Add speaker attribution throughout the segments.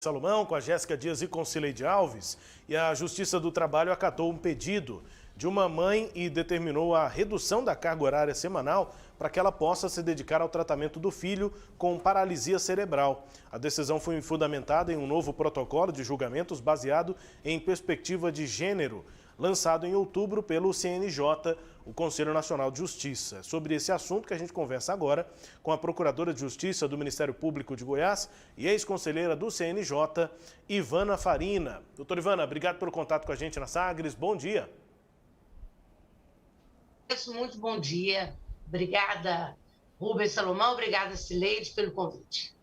Speaker 1: Salomão, com a Jéssica Dias e com Cileide Alves, e a Justiça do Trabalho acatou um pedido de uma mãe e determinou a redução da carga horária semanal para que ela possa se dedicar ao tratamento do filho com paralisia cerebral. A decisão foi fundamentada em um novo protocolo de julgamentos baseado em perspectiva de gênero, lançado em outubro pelo CNJ, o Conselho Nacional de Justiça. Sobre esse assunto que a gente conversa agora com a Procuradora de Justiça do Ministério Público de Goiás e ex-conselheira do CNJ, Ivana Farina. Doutora Ivana, obrigado pelo contato com a gente na Sagres. Bom dia.
Speaker 2: Muito bom dia. Obrigada, Rubens Salomão. Obrigada, Cileide, pelo convite.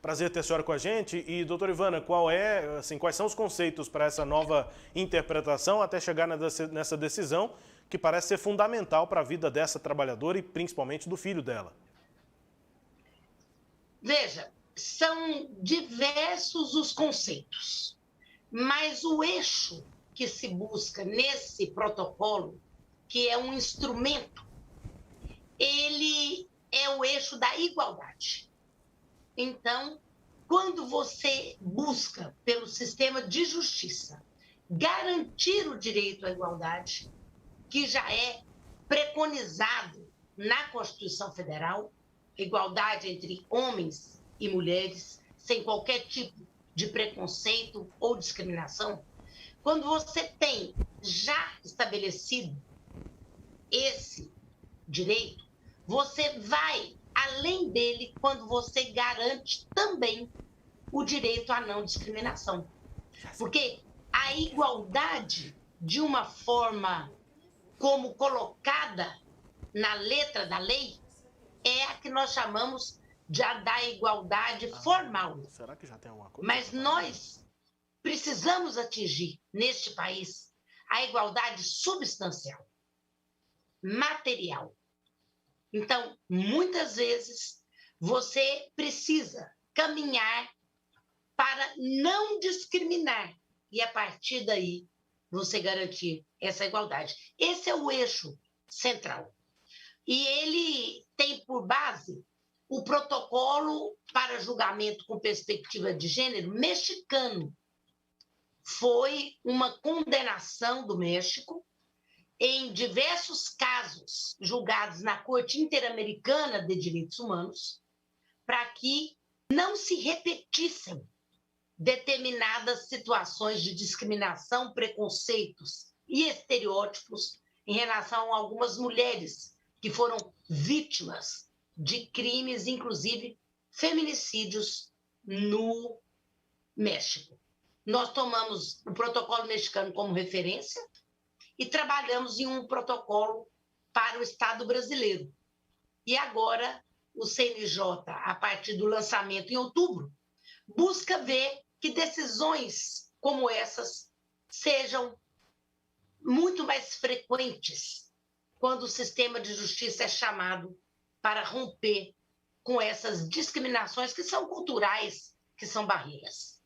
Speaker 1: Prazer ter a senhora com a gente. E, doutora Ivana, quais são os conceitos para essa nova interpretação até chegar nessa decisão que parece ser fundamental para a vida dessa trabalhadora e principalmente do filho dela?
Speaker 2: Veja, são diversos os conceitos, mas o eixo que se busca nesse protocolo, que é um instrumento, ele é o eixo da igualdade. Então, quando você busca pelo sistema de justiça garantir o direito à igualdade, que já é preconizado na Constituição Federal, igualdade entre homens e mulheres, sem qualquer tipo de preconceito ou discriminação, quando você tem já estabelecido esse direito, você vai além dele quando você garante também o direito à não discriminação. Porque a igualdade, de uma forma como colocada na letra da lei, é a que nós chamamos da igualdade formal.
Speaker 1: Será que já tem alguma coisa?
Speaker 2: Mas nós precisamos atingir, neste país, a igualdade substancial, material. Então, muitas vezes, você precisa caminhar para não discriminar e, a partir daí, você garantir essa igualdade. Esse é o eixo central. E ele tem por base o protocolo para julgamento com perspectiva de gênero mexicano. Foi uma condenação do México em diversos casos julgados na Corte Interamericana de Direitos Humanos, para que não se repetissem determinadas situações de discriminação, preconceitos e estereótipos em relação a algumas mulheres que foram vítimas de crimes, inclusive feminicídios, no México. Nós tomamos o protocolo mexicano como referência e trabalhamos em um protocolo para o Estado brasileiro. E agora o CNJ, a partir do lançamento em outubro, busca ver que decisões como essas sejam muito mais frequentes quando o sistema de justiça é chamado para romper com essas discriminações que são culturais, que são barreiras.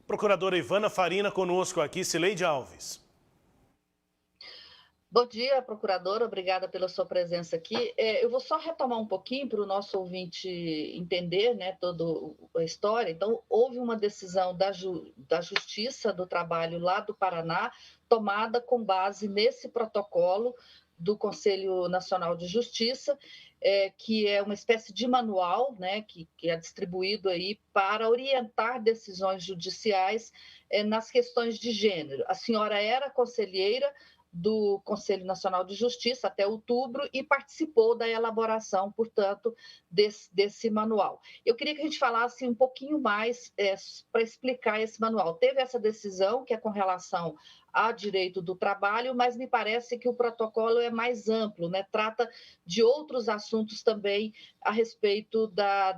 Speaker 1: Procuradora Ivana Farina conosco aqui, Cileide Alves.
Speaker 3: Bom dia, procuradora, obrigada pela sua presença aqui. Eu vou só retomar um pouquinho para o nosso ouvinte entender, né, toda a história. Então, houve uma decisão da Justiça do Trabalho lá do Paraná, tomada com base nesse protocolo do Conselho Nacional de Justiça, que é uma espécie de manual, né, que é distribuído aí para orientar decisões judiciais nas questões de gênero. A senhora era conselheira do Conselho Nacional de Justiça até outubro e participou da elaboração, portanto, desse manual. Eu queria que a gente falasse um pouquinho mais para explicar esse manual. Teve essa decisão, que é com relação ao direito do trabalho, mas me parece que o protocolo é mais amplo, né? Trata de outros assuntos também a respeito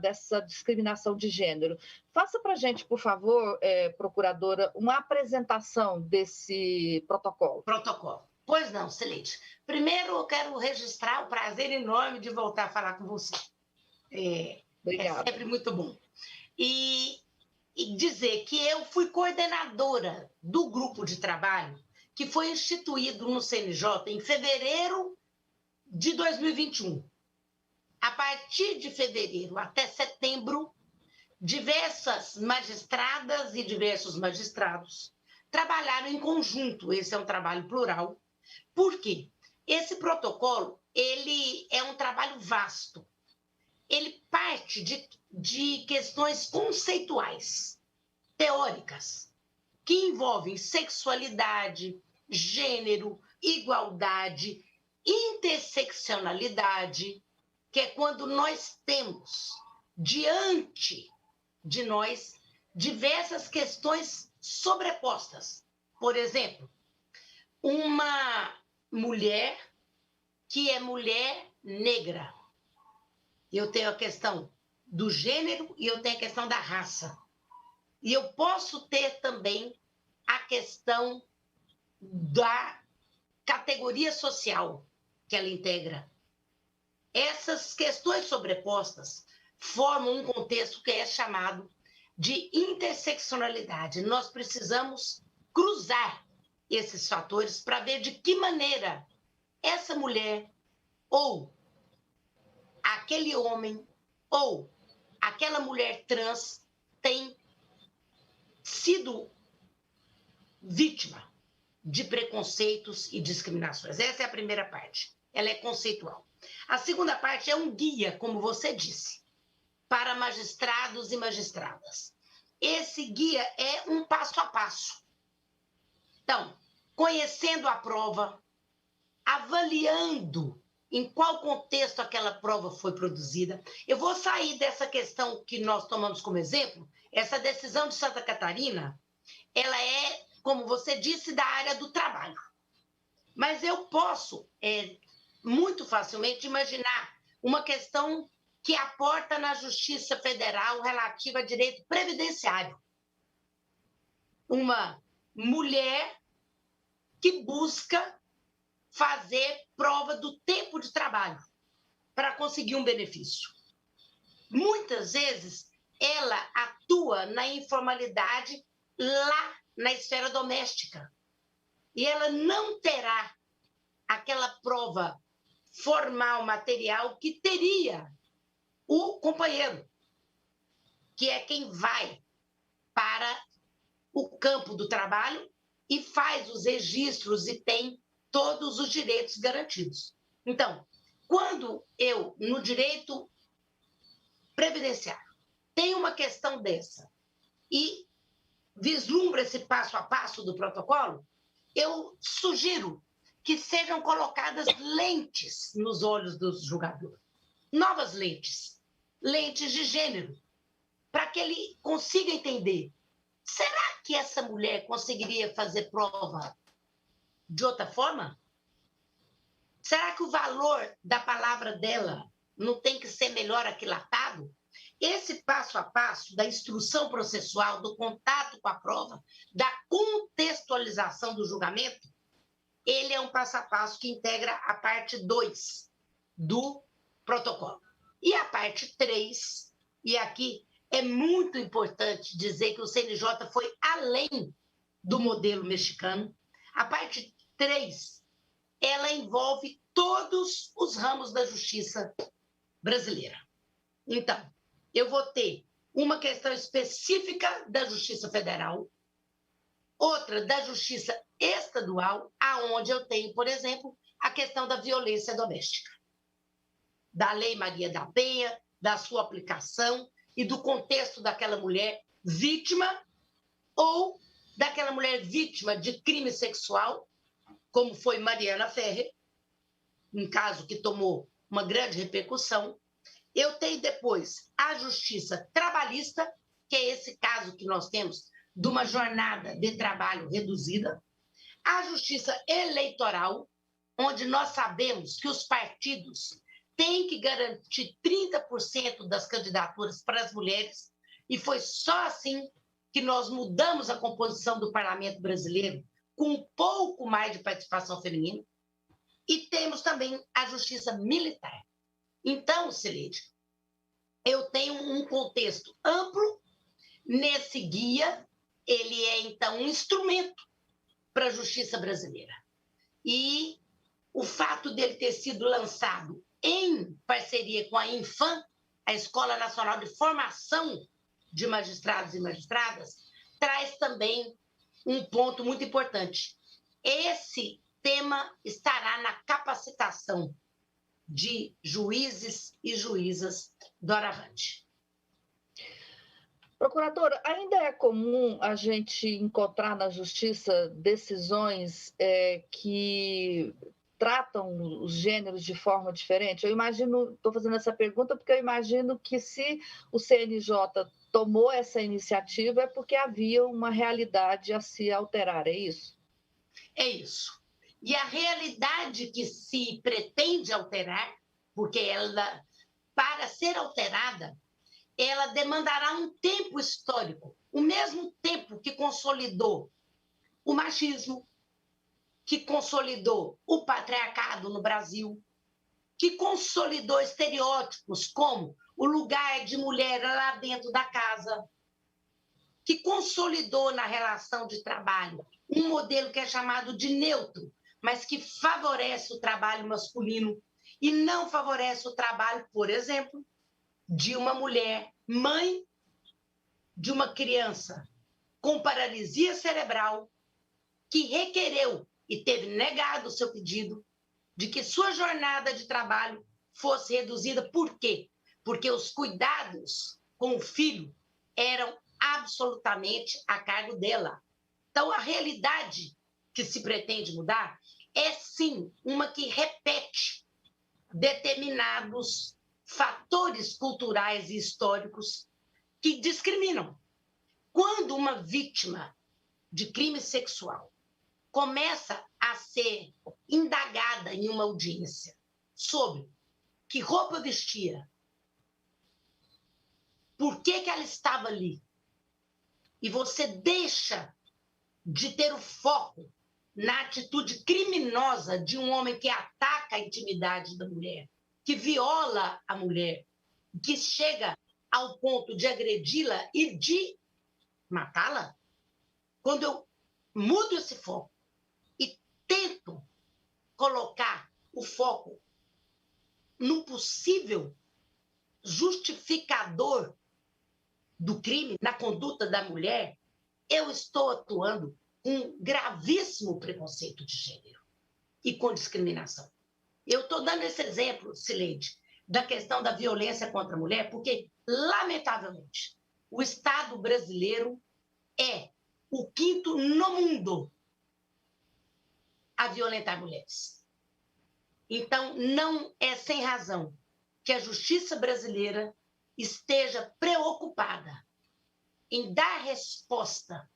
Speaker 3: dessa discriminação de gênero. Faça para a gente, por favor, procuradora, uma apresentação desse protocolo.
Speaker 2: Pois não, Cileide. Primeiro, eu quero registrar o prazer enorme de voltar a falar com você.
Speaker 3: Obrigada.
Speaker 2: É sempre muito bom. E dizer que eu fui coordenadora do grupo de trabalho que foi instituído no CNJ em fevereiro de 2021. A partir de fevereiro até setembro, diversas magistradas e diversos magistrados trabalharam em conjunto. Esse é um trabalho plural. Por quê? Esse protocolo, ele é um trabalho vasto. Ele parte de questões conceituais, teóricas, que envolvem sexualidade, gênero, igualdade, interseccionalidade, que é quando nós temos diante de nós diversas questões sobrepostas. Por exemplo, uma mulher que é mulher negra. Eu tenho a questão do gênero e eu tenho a questão da raça. E eu posso ter também a questão da categoria social que ela integra. Essas questões sobrepostas formam um contexto que é chamado de interseccionalidade. Nós precisamos cruzar esses fatores para ver de que maneira essa mulher ou aquele homem ou aquela mulher trans tem sido vítima de preconceitos e discriminações. Essa é a primeira parte. Ela é conceitual. A segunda parte é um guia, como você disse, para magistrados e magistradas. Esse guia é um passo a passo. Então, conhecendo a prova, avaliando em qual contexto aquela prova foi produzida. Eu vou sair dessa questão que nós tomamos como exemplo. Essa decisão de Santa Catarina, ela é, como você disse, da área do trabalho. Mas eu posso muito facilmente imaginar uma questão que aporta na Justiça Federal relativa a direito previdenciário. Uma mulher que busca fazer prova do tempo de trabalho para conseguir um benefício. Muitas vezes, ela atua na informalidade lá na esfera doméstica. E ela não terá aquela prova formal, material, que teria o companheiro, que é quem vai para o campo do trabalho e faz os registros e tem todos os direitos garantidos. Então, quando eu, no direito previdenciário, tenho uma questão dessa e vislumbro esse passo a passo do protocolo, eu sugiro que sejam colocadas lentes nos olhos do julgador. Novas lentes, lentes de gênero, para que ele consiga entender. Será que essa mulher conseguiria fazer prova de outra forma? Será que o valor da palavra dela não tem que ser melhor aquilatado? Esse passo a passo da instrução processual, do contato com a prova, da contextualização do julgamento, ele é um passo a passo que integra a parte 2 do protocolo. E a parte 3, e aqui é muito importante dizer que o CNJ foi além do modelo mexicano. A parte 3, ela envolve todos os ramos da justiça brasileira. Então, eu vou ter uma questão específica da Justiça Federal, outra da Justiça Estadual, aonde eu tenho, por exemplo, a questão da violência doméstica, da Lei Maria da Penha, da sua aplicação e do contexto daquela mulher vítima ou daquela mulher vítima de crime sexual, como foi Mariana Ferrer, um caso que tomou uma grande repercussão. Eu tenho depois a Justiça Trabalhista, que é esse caso que nós temos de uma jornada de trabalho reduzida, a Justiça Eleitoral, onde nós sabemos que os partidos têm que garantir 30% das candidaturas para as mulheres, e foi só assim que nós mudamos a composição do parlamento brasileiro com um pouco mais de participação feminina, e temos também a Justiça Militar. Então, Cileide, eu tenho um contexto amplo. Nesse guia, ele é, então, um instrumento para a justiça brasileira. E o fato dele ter sido lançado em parceria com a Infam, a Escola Nacional de Formação de Magistrados e Magistradas, traz também um ponto muito importante. Esse tema estará na capacitação de juízes e juízas doravante.
Speaker 3: Procuradora, ainda é comum a gente encontrar na justiça decisões que tratam os gêneros de forma diferente? Eu imagino, estou fazendo essa pergunta porque eu imagino que se o CNJ tomou essa iniciativa é porque havia uma realidade a se alterar, é isso?
Speaker 2: É isso. E a realidade que se pretende alterar, porque ela, para ser alterada, ela demandará um tempo histórico, o mesmo tempo que consolidou o machismo, que consolidou o patriarcado no Brasil, que consolidou estereótipos como o lugar de mulher lá dentro da casa, que consolidou na relação de trabalho um modelo que é chamado de neutro, mas que favorece o trabalho masculino e não favorece o trabalho, por exemplo, de uma mulher, mãe de uma criança com paralisia cerebral, que requereu e teve negado o seu pedido de que sua jornada de trabalho fosse reduzida. Por quê? Porque os cuidados com o filho eram absolutamente a cargo dela. Então, a realidade que se pretende mudar é, sim, uma que repete determinados fatores culturais e históricos que discriminam. Quando uma vítima de crime sexual começa a ser indagada em uma audiência sobre que roupa vestia, por que ela estava ali, e você deixa de ter o foco na atitude criminosa de um homem que ataca a intimidade da mulher, que viola a mulher, que chega ao ponto de agredi-la e de matá-la, quando eu mudo esse foco e tento colocar o foco num possível justificador do crime, na conduta da mulher, eu estou atuando com gravíssimo preconceito de gênero e com discriminação. Eu estou dando esse exemplo, Cileide, da questão da violência contra a mulher, porque, lamentavelmente, o Estado brasileiro é o quinto no mundo a violentar mulheres. Então, não é sem razão que a justiça brasileira esteja preocupada em dar resposta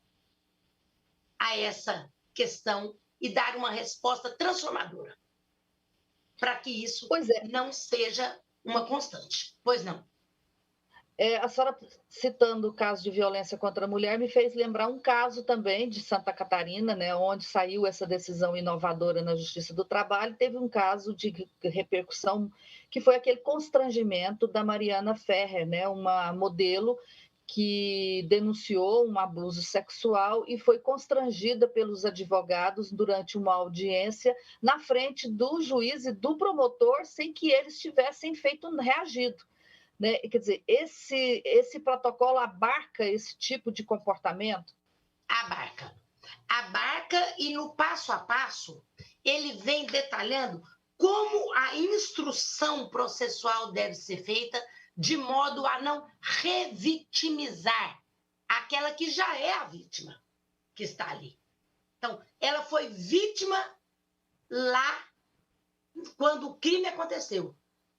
Speaker 2: a essa questão e dar uma resposta transformadora, para que isso não seja uma constante. Pois não.
Speaker 3: A senhora, citando o caso de violência contra a mulher, me fez lembrar um caso também de Santa Catarina, né, onde saiu essa decisão inovadora na Justiça do Trabalho. Teve um caso de repercussão que foi aquele constrangimento da Mariana Ferrer, né, uma modelo que denunciou um abuso sexual e foi constrangida pelos advogados durante uma audiência na frente do juiz e do promotor, sem que eles tivessem reagido. Né? Quer dizer, esse protocolo abarca esse tipo de comportamento?
Speaker 2: Abarca. Abarca, e no passo a passo ele vem detalhando como a instrução processual deve ser feita de modo a não revitimizar aquela que já é a vítima que está ali. Então, ela foi vítima lá quando o crime aconteceu.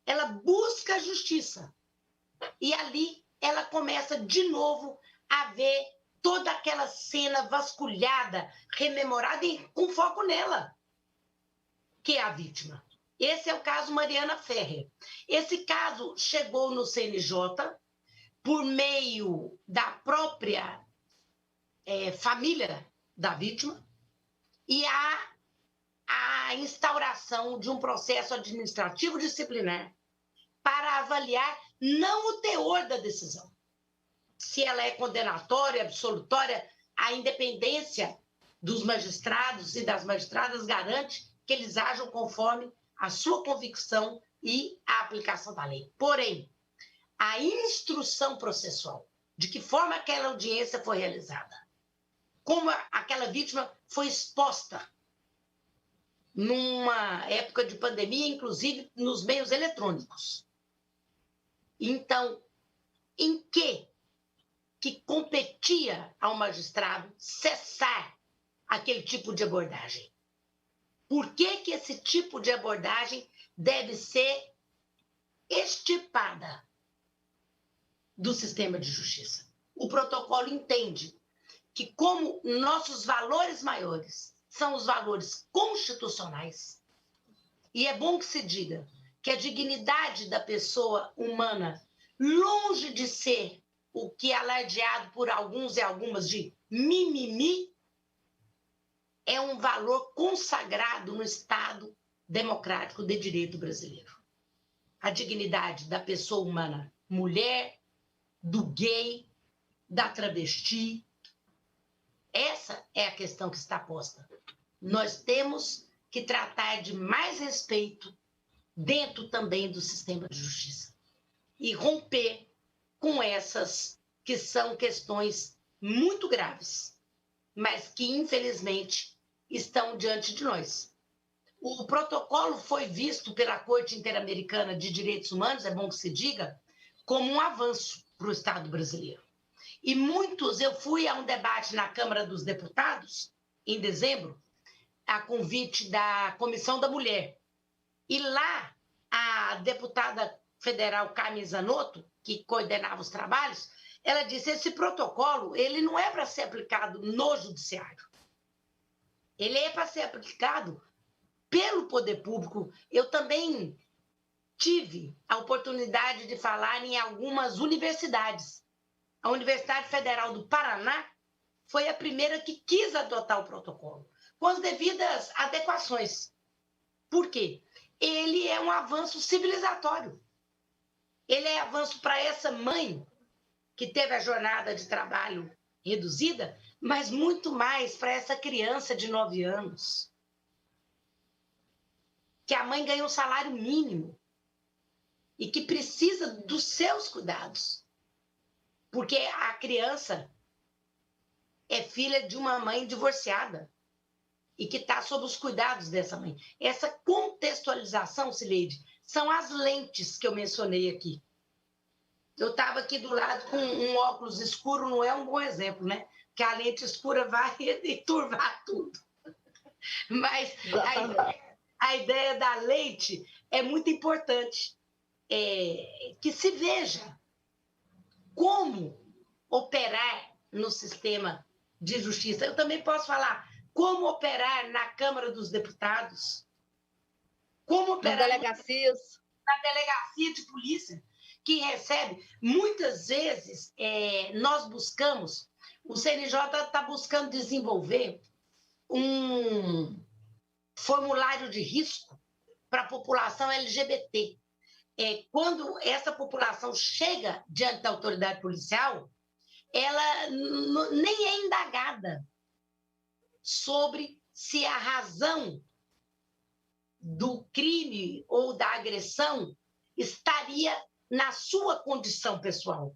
Speaker 2: Ela busca a justiça. E ali ela começa de novo a ver toda aquela cena vasculhada, rememorada e com foco nela, que é a vítima. Esse é o caso Mariana Ferrer. Esse caso chegou no CNJ por meio da própria família da vítima e a instauração de um processo administrativo disciplinar para avaliar não o teor da decisão, se ela é condenatória, absolutória. A independência dos magistrados e das magistradas garante que eles ajam conforme a sua convicção e a aplicação da lei. Porém, a instrução processual, de que forma aquela audiência foi realizada, como aquela vítima foi exposta numa época de pandemia, inclusive nos meios eletrônicos. Então, em que competia ao magistrado cessar aquele tipo de abordagem? Por que esse tipo de abordagem deve ser extirpada do sistema de justiça? O protocolo entende que, como nossos valores maiores são os valores constitucionais, e é bom que se diga que a dignidade da pessoa humana, longe de ser o que é alardeado por alguns e algumas de mimimi, é um valor consagrado no Estado democrático de direito brasileiro. A dignidade da pessoa humana, mulher, do gay, da travesti. Essa é a questão que está posta. Nós temos que tratar de mais respeito dentro também do sistema de justiça e romper com essas que são questões muito graves, mas que, infelizmente, estão diante de nós. O protocolo foi visto pela Corte Interamericana de Direitos Humanos, é bom que se diga, como um avanço para o Estado brasileiro. E eu fui a um debate na Câmara dos Deputados, em dezembro, a convite da Comissão da Mulher. E lá, a deputada federal Carmen Zanotto, que coordenava os trabalhos, ela disse: esse protocolo ele não é para ser aplicado no judiciário. Ele é para ser aplicado pelo poder público. Eu também tive a oportunidade de falar em algumas universidades. A Universidade Federal do Paraná foi a primeira que quis adotar o protocolo, com as devidas adequações. Por quê? Ele é um avanço civilizatório. Ele é avanço para essa mãe que teve a jornada de trabalho reduzida, mas muito mais para essa criança de 9 anos, que a mãe ganha um salário mínimo e que precisa dos seus cuidados, porque a criança é filha de uma mãe divorciada e que está sob os cuidados dessa mãe. Essa contextualização, Cileide, são as lentes que eu mencionei aqui. Eu estava aqui do lado com um óculos escuro, não é um bom exemplo, né? Porque a lente escura vai turvar tudo. Mas a ideia da lente é muito importante. Que se veja como operar no sistema de justiça. Eu também posso falar como operar na Câmara dos Deputados, como operar
Speaker 3: nas delegacias,
Speaker 2: na delegacia de polícia, que recebe. Muitas vezes, nós buscamos, o CNJ está buscando desenvolver um formulário de risco para a população LGBT. Quando essa população chega diante da autoridade policial, ela nem é indagada sobre se a razão do crime ou da agressão estaria na sua condição pessoal.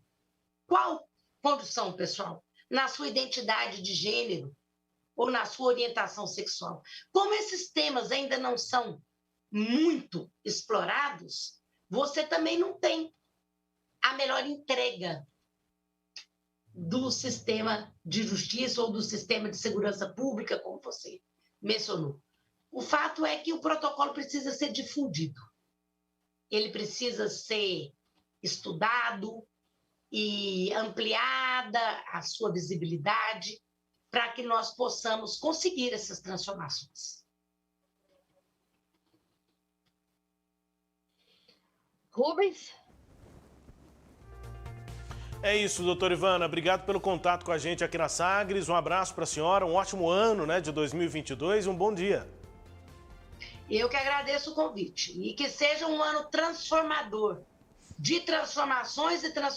Speaker 2: Qual condição pessoal? Na sua identidade de gênero ou na sua orientação sexual. Como esses temas ainda não são muito explorados, você também não tem a melhor entrega do sistema de justiça ou do sistema de segurança pública, como você mencionou. O fato é que o protocolo precisa ser difundido. Ele precisa ser estudado e ampliada a sua visibilidade para que nós possamos conseguir essas transformações.
Speaker 3: Rubens?
Speaker 1: É isso, doutora Ivana. Obrigado pelo contato com a gente aqui na Sagres. Um abraço para a senhora, um ótimo ano, né, de 2022 e um bom dia.
Speaker 2: Eu que agradeço o convite. E que seja um ano transformador, de transformações e transformações.